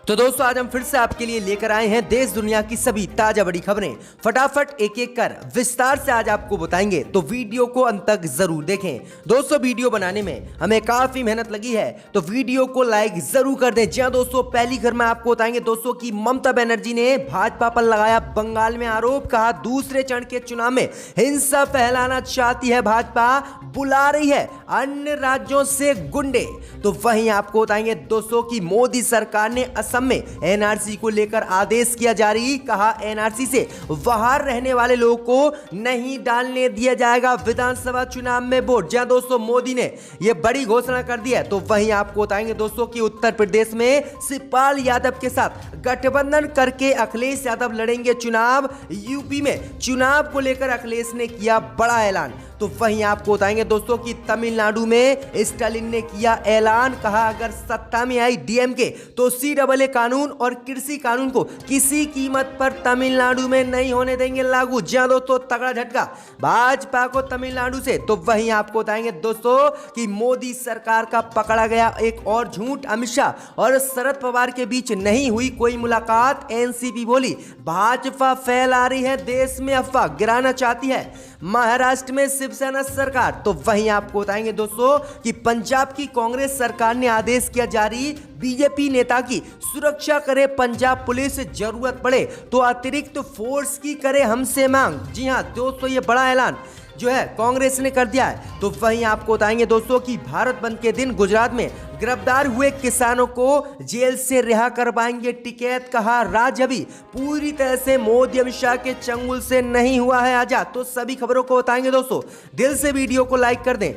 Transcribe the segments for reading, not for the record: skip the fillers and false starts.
तो दोस्तों आज हम फिर से आपके लिए लेकर आए हैं देश दुनिया की सभी ताजा बड़ी खबरें। फटाफट एक एक कर विस्तार से आज आपको बताएंगे, तो वीडियो को अंत तक जरूर देखें। दोस्तों वीडियो बनाने में हमें काफी मेहनत लगी है, तो वीडियो को लाइक जरूर कर दें। जी हां दोस्तों, पहली खबर में आपको बताएंगे दोस्तों की ममता बनर्जी ने भाजपा पर लगाया बंगाल में आरोप। कहा दूसरे चरण के चुनाव में हिंसा फैलाना चाहती है भाजपा, बुला रही है अन्य राज्यों से गुंडे। तो वहीं आपको बताएंगे दोस्तों की मोदी सरकार ने असम में एनआरसी को लेकर आदेश किया जारी। कहा एनआरसी से बाहर रहने वाले लोगों को नहीं डालने दिया जाएगा विधानसभा चुनाव में वोट। जहां दोस्तों मोदी ने यह बड़ी घोषणा कर दी है। तो वहीं आपको बताएंगे दोस्तों कि उत्तर प्रदेश में शिवपाल यादव के साथ गठबंधन करके अखिलेश यादव लड़ेंगे चुनाव। यूपी में चुनाव को लेकर अखिलेश ने किया बड़ा ऐलान। तो वहीं आपको बताएंगे दोस्तों कि तमिलनाडु में स्टालिन ने किया ऐलान। कहा अगर सत्ता में आई डीएमके तो सीएए कानून और कृषि कानून को किसी कीमत पर तमिलनाडु में नहीं होने देंगे लागू। जहां दोस्तों तगड़ा झटका भाजपा को तमिलनाडु से। तो वहीं आपको बताएंगे दोस्तों कि मोदी सरकार का पकड़ा गया एक और झूठ। अमित शाह और शरद पवार के बीच नहीं हुई कोई मुलाकात। एनसीपी बोली भाजपा फैला रही है देश में अफवाह, गिराना चाहती है महाराष्ट्र में शिवसेना सरकार। तो वहीं आपको बताएंगे दोस्तों कि पंजाब की कांग्रेस सरकार ने आदेश किया जारी। बीजेपी नेता की सुरक्षा करे पंजाब पुलिस, जरूरत पड़े तो अतिरिक्त फोर्स की करे हमसे मांग। जी हां दोस्तों, ये बड़ा ऐलान जो है कांग्रेस ने कर दिया है। तो वहीं आपको बताएंगे दोस्तों कि भारत बंद के दिन गुजरात में गिरफ्तार हुए किसानों को जेल से रिहा करवाएंगे टिकैत। कहा राज्य अभी पूरी तरह से मोदी अमित शाह के चंगुल से नहीं हुआ है आजाद। तो सभी खबरों को बताएंगे दोस्तों, दिल से वीडियो को लाइक कर दें।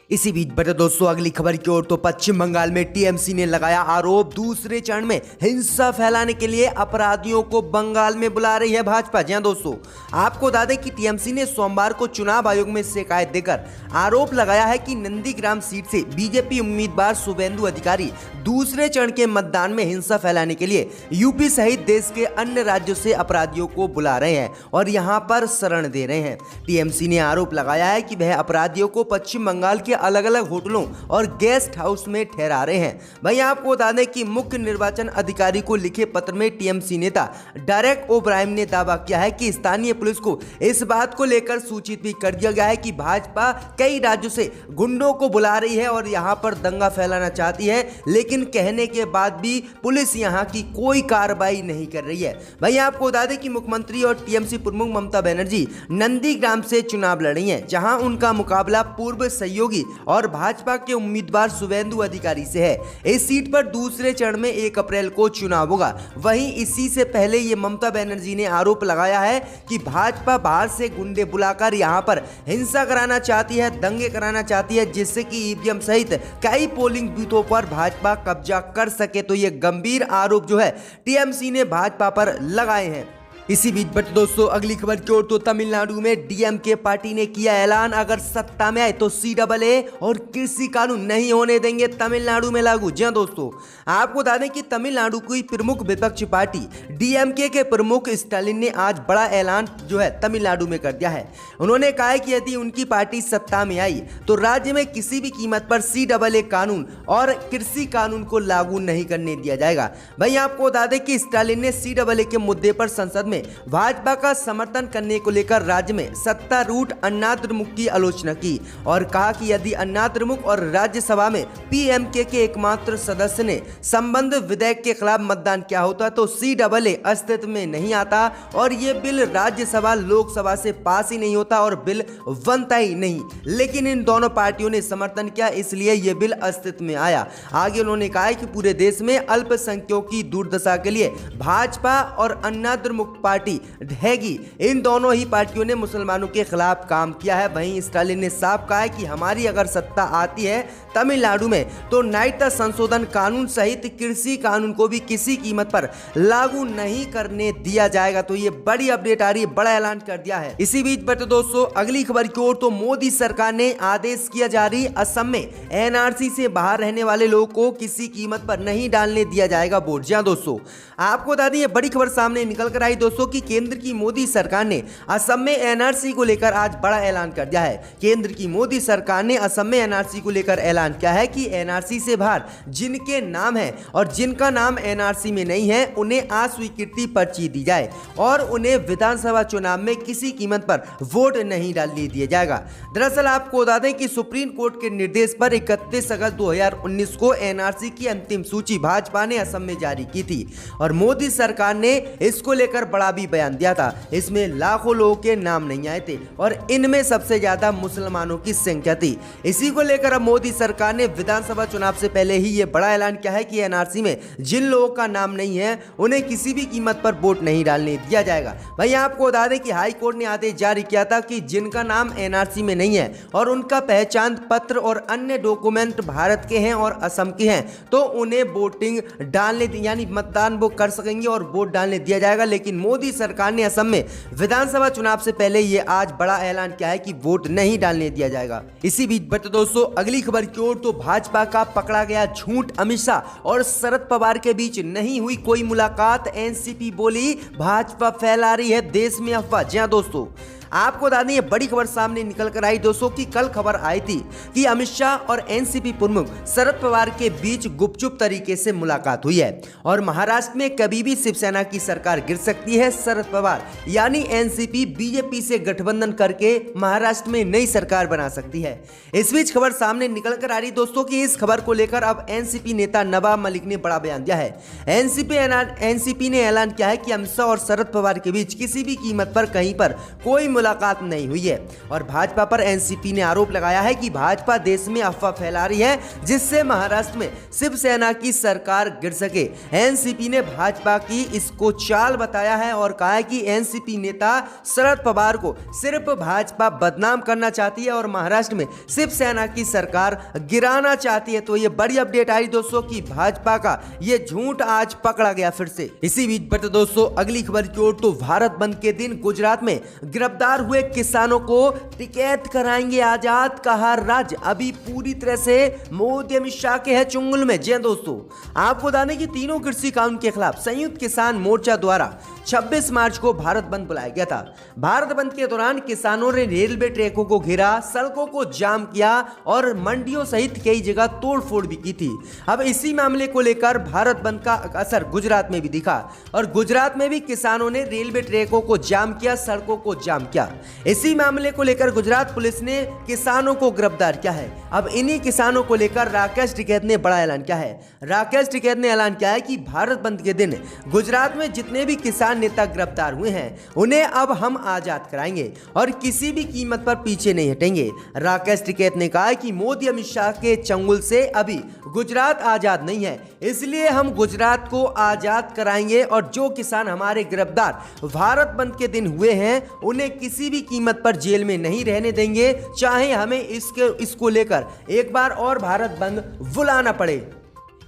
इसी बीच बढ़े दोस्तों अगली खबर की ओर। तो पश्चिम बंगाल में टीएमसी ने लगाया आरोप, दूसरे चरण में हिंसा फैलाने के लिए अपराधियों को बंगाल में बुला रही है भाजपा। जी हां दोस्तों, आपको बता दें कि टीएमसी ने सोमवार को चुनाव आयोग में शिकायत देकर आरोप लगाया है कि नंदीग्राम सीट से बीजेपी उम्मीदवार शुभेंदु अधिकारी दूसरे चरण के मतदान में हिंसा फैलाने के लिए यूपी सहित देश के अन्य राज्यों से अपराधियों को बुला रहे हैं और यहां पर शरण दे रहे हैं। टीएमसी ने आरोप लगाया है कि वह अपराधियों को पश्चिम बंगाल के अलग अलग होटलों और गेस्ट हाउस में ठहरा रहे हैं। वहीं आपको बता दें कि मुख्य निर्वाचन अधिकारी को लिखे पत्र में टीएमसी नेता डेरेक ओब्रायन ने दावा किया है कि स्थानीय पुलिस को इस बात को लेकर सूचित भी कर दिया गया है कि भाजपा कई राज्यों से गुंडों को बुला रही है और यहां पर दंगा फैलाना चाहती है, लेकिन कहने के बाद भी पुलिस यहां की कोई कार्रवाई नहीं कर रही है। वहीं आपको बता दें कि मुख्यमंत्री और टीएमसी प्रमुख ममता बनर्जी नंदीग्राम से चुनाव लड़ रही हैं, जहां उनका मुकाबला पूर्व सहयोगी और भाजपा के उम्मीदवार शुभेंदु अधिकारी से है। इस सीट पर दूसरे चरण में 1 अप्रैल को चुनाव होगा। वहीं इसी से पहले ये ममता बनर्जी ने आरोप लगाया है कि भाजपा बाहर से गुंडे बुलाकर यहां पर हिंसा कराना चाहती है, दंगे कराना चाहती है, जिससे कि ईवीएम सहित कई पोलिंग बूथों पर भाजपा कब्जा कर सके। तो ये गंभीर आरोप जो है टीएमसी ने भाजपा पर लगाए हैं। इसी बीच बट दोस्तों अगली खबर की ओर। तो तमिलनाडु में डीएमके पार्टी ने किया ऐलान, अगर सत्ता में आए तो सीएए और कृषि कानून नहीं होने देंगे तमिलनाडु में लागू। जी हां दोस्तों, आपको बता दें कि तमिलनाडु की प्रमुख विपक्षी पार्टी डीएमके के प्रमुख स्टालिन ने आज बड़ा ऐलान जो है तमिलनाडु में कर दिया है। उन्होंने कहा है कि यदि उनकी पार्टी सत्ता में आई तो राज्य में किसी भी कीमत पर सीएए कानून और कृषि कानून को लागू नहीं करने दिया जाएगा। वहीं आपको बता दें कि स्टालिन ने सीएए के मुद्दे पर संसद में भाजपा का समर्थन करने को लेकर राज्य में सत्तारूढ़ अन्ना द्रमुक की आलोचना की और कहा कि यदि अन्ना द्रमुक और राज्यसभा में पीएमके के एकमात्र सदस्य ने संबंध विधेयक के खिलाफ मतदान किया होता तो सीएए अस्तित्व में नहीं आता और ये बिल राज्यसभा लोकसभा से पास ही नहीं होता और बिल बनता ही नहीं। लेकिन इन दोनों पार्टियों ने समर्थन किया, इसलिए ये बिल अस्तित्व में आया। आगे उन्होंने कहा कि पूरे देश में अल्पसंख्यकों की दुर्दशा के लिए भाजपा और अन्ना द्रमुक पार्टी ढहेगी। इन दोनों ही पार्टियों ने मुसलमानों के खिलाफ काम किया है। वहीं स्टालिन ने साफ कहा है कि हमारी अगर सत्ता आती है तमिलनाडु में तो नागरिकता संशोधन कानून सहित कृषि कानून को भी किसी कीमत पर लागू नहीं करने दिया जाएगा। तो ये बड़ी अपडेट आ रही है, बड़ा ऐलान कर दिया है। इसी बीच पर दोस्तों अगली खबर की ओर। तो मोदी सरकार ने आदेश किया जारी, असम में एनआरसी से बाहर रहने वाले लोगों को किसी कीमत पर नहीं डालने दिया जाएगा वोट। जी हां दोस्तों, आपको बता दें ये बड़ी खबर सामने निकल कर आई दोस्तों दोस्तों कि केंद्र की मोदी सरकार ने असम में एनआरसी को लेकर आज बड़ा ऐलान कर दिया है। केंद्र की मोदी सरकार ने असम में एनआरसी को लेकर ऐलान किया है कि एनआरसी से बाहर जिनके नाम है और जिनका नाम एनआरसी में नहीं है उन्हें अस्वीकृति पर्ची दी जाए और उन्हें विधानसभा चुनाव में किसी कीमत पर वोट नहीं डालने दिया जाएगा। दरअसल आपको बता दें कि सुप्रीम कोर्ट के निर्देश पर 31 अगस्त 2019 को एनआरसी की अंतिम सूची भाजपा ने असम में जारी की थी और मोदी सरकार ने इसको लेकर बड़ा भी बयान दिया था। इसमें लाखों लोगों के नाम नहीं आए थे और इनमें सबसे ज्यादा मुसलमानों की संख्या थी। इसी को लेकर अब मोदी सरकार ने विधानसभा चुनाव से पहले ही ये बड़ा ऐलान किया है कि एनआरसी में जिन लोगों का नाम नहीं है उन्हें किसी भी कीमत पर वोट नहीं डालने दिया जाएगा। भाई आपको बता दें कि हाई कोर्ट ने आदेश जारी किया था कि जिनका नाम एनआरसी में नहीं है और उनका पहचान पत्र और अन्य डॉक्यूमेंट भारत के हैं और असम के हैं तो उन्हें वोटिंग डालने यानी मतदान वो कर सकेंगे और वोट डालने दिया जाएगा। लेकिन मोदी सरकार ने असम में विधानसभा चुनाव से पहले ये आज बड़ा ऐलान किया है कि वोट नहीं डालने दिया जाएगा। इसी बीच बट दोस्तों अगली खबर की ओर तो भाजपा का पकड़ा गया झूठ, अमित शाह और शरद पवार के बीच नहीं हुई कोई मुलाकात, एनसीपी बोली भाजपा फैला रही है देश में अफवाह। जी हां दोस्तों, आपको बता दें ये बड़ी खबर सामने निकल कर आई दोस्तों कि कल खबर आई थी कि अमित शाह और एनसीपी प्रमुख शरद पवार के बीच गुपचुप तरीके से मुलाकात हुई है और महाराष्ट्र में कभी भी शिवसेना की सरकार गिर सकती है। शरद पवार यानी एनसीपी बीजेपी से गठबंधन करके महाराष्ट्र में नई सरकार बना सकती है। इस बीच खबर सामने निकल कर आ रही दोस्तों कि इस खबर को लेकर अब एनसीपी नेता नवाब मलिक ने बड़ा बयान दिया है। एनसीपी ने ऐलान किया है कि अमित शाह और शरद पवार के बीच किसी भी कीमत पर कहीं पर कोई मुलाकात नहीं हुई है और भाजपा पर एनसीपी ने आरोप लगाया है कि भाजपा देश में अफवाह फैला रही है जिससे महाराष्ट्र में शिवसेना की सरकार गिर सके। एनसीपी ने भाजपा की इसको चाल बताया है और कहा है कि एनसीपी नेता शरद पवार को सिर्फ भाजपा बदनाम करना चाहती है और महाराष्ट्र में शिवसेना की सरकार गिराना चाहती है। तो ये बड़ी अपडेट आई दोस्तों कि भाजपा का ये झूठ आज पकड़ा गया फिर से। इसी बीच बट दोस्तों अगली खबर की ओर तो भारत बंद के दिन गुजरात में गिरफ्तार हुए किसानों को टिकैत कराएंगे आजाद, कहा राज्य अभी पूरी तरह से मोदी अमित शाह के है चुंगल में। जी दोस्तों, आपको बता दें कि तीनों कृषि कानून के खिलाफ संयुक्त किसान मोर्चा द्वारा 26 मार्च को भारत बंद बुलाया गया था। भारत बंद के दौरान किसानों ने रेलवे ट्रैकों को घेरा, सड़कों को जाम किया और मंडियों सहित कई जगह तोड़फोड़ भी की थी। अब इसी मामले को लेकर भारत बंद का असर गुजरात में भी दिखा और गुजरात में भी किसानों ने रेलवे ट्रैकों को जाम किया, सड़कों को जाम किया। इसी मामले को लेकर गुजरात पुलिस ने किसानों को गिरफ्तार किया है। अब इन्हीं किसानों को लेकर राकेश टिकैत ने बड़ा ऐलान किया है। राकेश टिकैत ने ऐलान किया है कि भारत बंद के दिन गुजरात में जितने भी किसान नेता गिरफ्तार हुए हैं उन्हें अब हम आजाद कराएंगे और किसी भी कीमत पर पीछे नहीं हटेंगे। राकेश टिकैत ने कहा कि मोदी अमित शाह के चंगुल से अभी गुजरात आजाद नहीं है, इसलिए हम गुजरात को आजाद कराएंगे और जो किसान हमारे गिरफ्तार भारत बंद के दिन हुए हैं उन्हें किसी भी कीमत पर जेल में नहीं रहने देंगे, चाहे हमें इसको लेकर एक बार और भारत बंद बुलाना पड़े।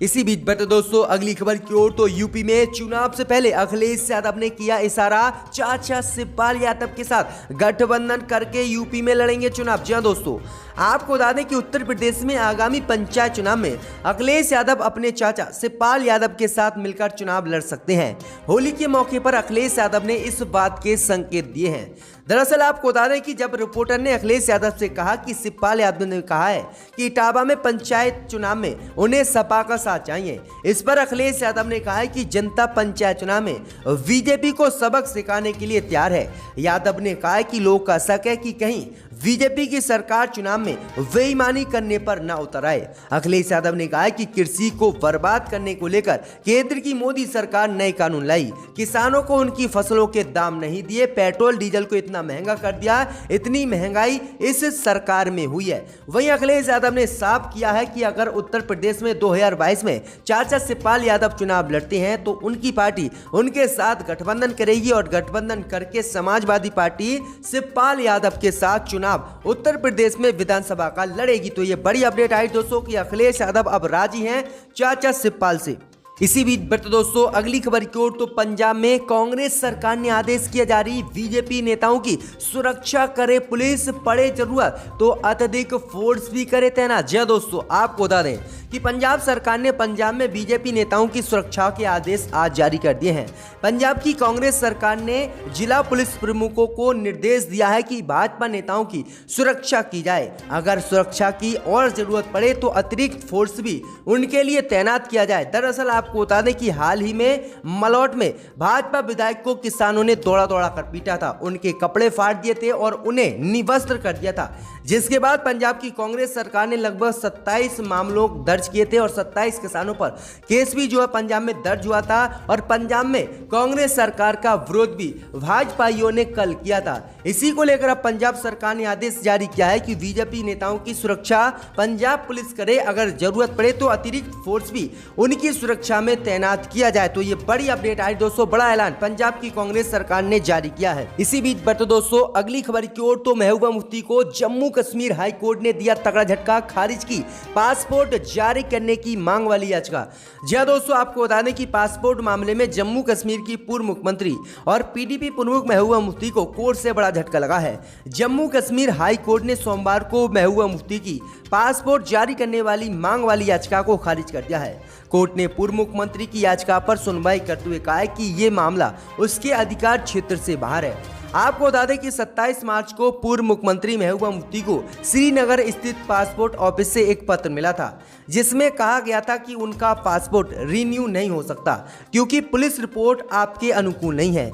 इसी बीच बट दोस्तों अगली खबर की ओर तो यूपी में चुनाव से पहले अखिलेश यादव ने किया इशारा, चाचा शिवपाल यादव के साथ गठबंधन करके यूपी में लड़ेंगे चुनाव। जी दोस्तों, आपको बता दें कि उत्तर प्रदेश में आगामी पंचायत चुनाव में अखिलेश यादव अपने चाचा शिवपाल यादव के साथ मिलकर चुनाव लड़ सकते हैं। होली के मौके पर अखिलेश यादव ने इस बात के संकेत दिए हैं। दरअसल आपको बता दें कि जब रिपोर्टर ने अखिलेश यादव से कहा कि शिवपाल यादव ने कहा है कि इटावा में पंचायत चुनाव में उन्हें सपा का साथ चाहिए, इस पर अखिलेश यादव ने कहा है कि जनता पंचायत चुनाव में बीजेपी को सबक सिखाने के लिए तैयार है। यादव ने कहा है कि लोगों का शक है कि कहीं बीजेपी की सरकार चुनाव में बेईमानी करने पर न उतर आए। अखिलेश यादव ने कहा है कि कृषि को बर्बाद करने को लेकर केंद्र की मोदी सरकार नए कानून लाई, किसानों को उनकी फसलों के दाम नहीं दिए, पेट्रोल डीजल को इतना महंगा कर दिया, इतनी महंगाई इस सरकार में हुई है। वहीं अखिलेश यादव ने साफ किया है कि अगर उत्तर प्रदेश में 2022 में चाचा शिवपाल यादव चुनाव लड़ते हैं तो उनकी पार्टी उनके साथ गठबंधन करेगी और गठबंधन करके समाजवादी पार्टी शिवपाल यादव के साथ चुनाव उत्तर प्रदेश में विधानसभा का लड़ेगी। तो ये बड़ी अपडेट आई दोस्तों कि अखिलेश यादव अब राजी हैं चाचा शिवपाल से। इसी बीच बढ़ते दोस्तों अगली खबर की ओर, तो पंजाब में कांग्रेस सरकार ने आदेश किया जारी, बीजेपी नेताओं की सुरक्षा करे पुलिस, पड़े जरूरत तो अत्यधिक फोर्स भी करे तैनात। जी दोस्तों, आपको बता दें कि पंजाब सरकार ने पंजाब में बीजेपी नेताओं की सुरक्षा के आदेश आज जारी कर दिए हैं। पंजाब की कांग्रेस सरकार ने जिला पुलिस प्रमुखों को निर्देश दिया है कि भाजपा नेताओं की सुरक्षा की जाए। अगर सुरक्षा की और जरूरत पड़े तो अतिरिक्त फोर्स भी उनके लिए तैनात किया जाए। दरअसल आपको बता दें कि हाल ही में मलौट में भाजपा विधायक को किसानों ने दौड़ा दौड़ा कर पीटा था, उनके कपड़े फाड़ दिए थे और उन्हें निवस्त्र कर दिया था, जिसके बाद पंजाब की कांग्रेस सरकार ने लगभग 27 मामलों दर्ज किए थे और 27 किसानों पर केस भी जो है पंजाब में दर्ज हुआ था। और पंजाब में कांग्रेस सरकार का विरोध भी भाजपाइयों ने कल किया था। इसी को लेकर अब पंजाब सरकार ने आदेश जारी किया है कि बीजेपी नेताओं की सुरक्षा पंजाब पुलिस करे, अगर जरूरत पड़े तो अतिरिक्त फोर्स भी उनकी सुरक्षा में तैनात किया जाए। तो ये बड़ी अपडेट आई दोस्तों, बड़ा ऐलान पंजाब की कांग्रेस सरकार ने जारी किया है। इसी बीच बढ़ते दोस्तों अगली खबर की ओर, तो महबूबा मुफ्ती को जम्मू कश्मीर हाई कोर्ट ने दिया तगड़ा झटका, खारिज की पासपोर्ट जारी करने की मांग वाली याचिका। जी हां दोस्तों, आपको बता दें कि पासपोर्ट मामले में जम्मू कश्मीर की पूर्व मुख्यमंत्री और पीडीपी प्रमुख महबूबा मुफ्ती को कोर्ट से बड़ा झटका लगा है। जम्मू कश्मीर हाई कोर्ट ने सोमवार को महबूबा मुफ्ती की पासपोर्ट जारी करने वाली मांग वाली याचिका को खारिज कर दिया है। कोर्ट ने पूर्व मुख्यमंत्री की याचिका पर सुनवाई करते हुए कहा है कि यह मामला उसके अधिकार क्षेत्र से बाहर है। आपको बता दें कि 27 मार्च को पूर्व मुख्यमंत्री महबूबा मुफ्ती को श्रीनगर स्थित पासपोर्ट ऑफिस से एक पत्र मिला था, जिसमें कहा गया था कि उनका पासपोर्ट रिन्यू नहीं हो सकता क्योंकि पुलिस रिपोर्ट आपके अनुकूल नहीं है।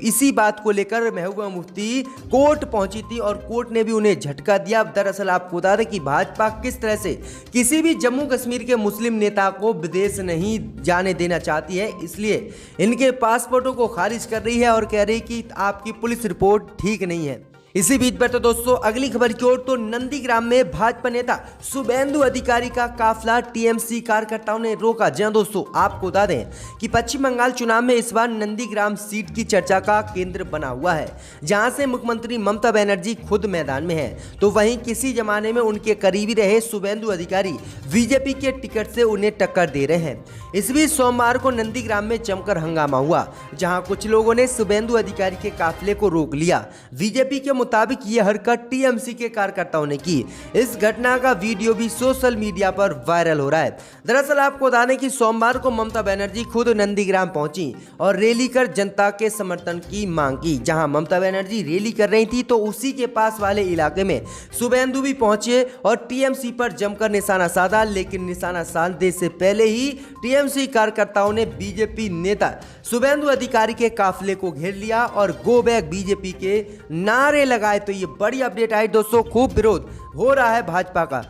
इसी बात को लेकर महबूबा मुफ्ती कोर्ट पहुंची थी और कोर्ट ने भी उन्हें झटका दिया। दरअसल आपको बता दें कि भाजपा किस तरह से किसी भी जम्मू कश्मीर के मुस्लिम नेता को विदेश नहीं जाने देना चाहती है, इसलिए इनके पासपोर्टों को खारिज कर रही है और कह रही कि आपकी पुलिस रिपोर्ट ठीक नहीं है। इसी बीच बढ़ते दोस्तों अगली खबर की ओर, तो नंदीग्राम में भाजपा नेता शुभेंदु अधिकारी का काफिला टीएमसी कार्यकर्ताओं ने रोका। जी दोस्तों, आपको बता दें कि पश्चिम बंगाल चुनाव में इस बार नंदीग्राम सीट की चर्चा का केंद्र बना हुआ है, जहां से मुख्यमंत्री ममता बनर्जी खुद मैदान में है, तो वहीं किसी जमाने में उनके करीबी रहे शुभेंदु अधिकारी बीजेपी के टिकट से उन्हें टक्कर दे रहे हैं। इस बीच सोमवार को नंदीग्राम में जमकर हंगामा हुआ, जहां कुछ लोगों ने शुभेंदु अधिकारी के काफिले को रोक लिया। बीजेपी के मुताबिक यह हरकत टीएमसी के कार्यकर्ताओं ने की। इस घटना का वीडियो भी सोशल मीडिया पर वायरल हो रहा है। दरअसल आपको बता दें कि सोमवार को ममता बनर्जी खुद नंदीग्राम पहुंची और रैली कर जनता के समर्थन की मांग की। जहां ममता बनर्जी रैली कर रही थी तो उसी के पास वाले इलाके में शुभेंदु भी पहुंचे और टीएमसी पर जमकर निशाना साधा, लेकिन निशाना साधने से पहले ही टीएमसी कार्यकर्ताओं ने बीजेपी नेता शुभेंदु अधिकारी के काफिले को घेर लिया और गो बैक बीजेपी के नारे लगाए। तो ये बड़ी अपडेट आई दोस्तों, खूब विरोध हो रहा है भाजपा का।